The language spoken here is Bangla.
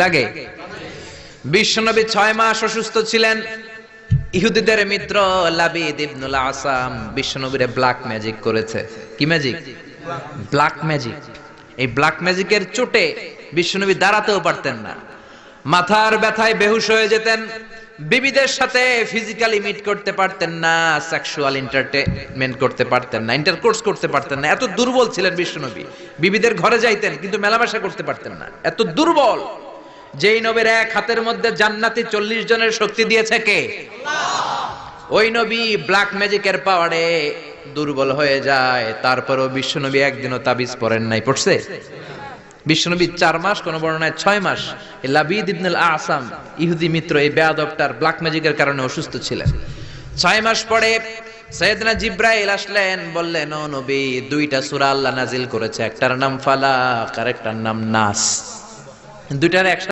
লাগে। বিশ্বনবী 6 মাস অসুস্থ ছিলেন। ইহুদিদের মিত্র লাবিদ ইবনুল আসাম বিশ্বনবীরে ব্ল্যাক ম্যাজিক করেছে। কি ম্যাজিক? Black magic. এই ব্ল্যাক ম্যাজিকের চোটে বিশ্বনবী দাঁড়াতেও পারতেন না, মাথার ব্যথায় বেহুশ হয়ে যেতেন, বিবিদের সাথে ফিজিক্যালি মিট করতে পারতেন না, সেক্সুয়াল এন্টারটেইনমেন্ট করতে পারতেন না, ইন্টারকোর্স করতে পারতেন না। এত দুর্বল ছিলেন বিশ্বনবী। বিবিদের ঘরে যাইতেন কিন্তু মেলামেশা করতে পারতেন না, এত দুর্বল। যেই নবীর এক হাতের মধ্যে জান্নাতি 40 জনের শক্তি দিয়েছে কে? আল্লাহ। ওই নবী ব্ল্যাক ম্যাজিকের পাওয়ারে দুর্বল হয়ে যায়, তারপরেও বিশ্বনবী একদিনও তাবিজ পড়েন নাই। পড়ছে? বিশ্বনবী 4 মাস, কোন বর্ণনায় 6 মাস লাবিদ ইবনুল আসাম ইহুদি মিত্র এই বেয়াদবটার ব্ল্যাক ম্যাজিকের কারণে অসুস্থ ছিলেন। 6 মাস পরে সাইয়েদনা জিবরাইল আসলেন, বললেন ও নবী, 2টা সূরা আল্লাহ নাজিল করেছে, একটার নাম ফালাক আর একটার নাম নাস। দুইটার একসাথে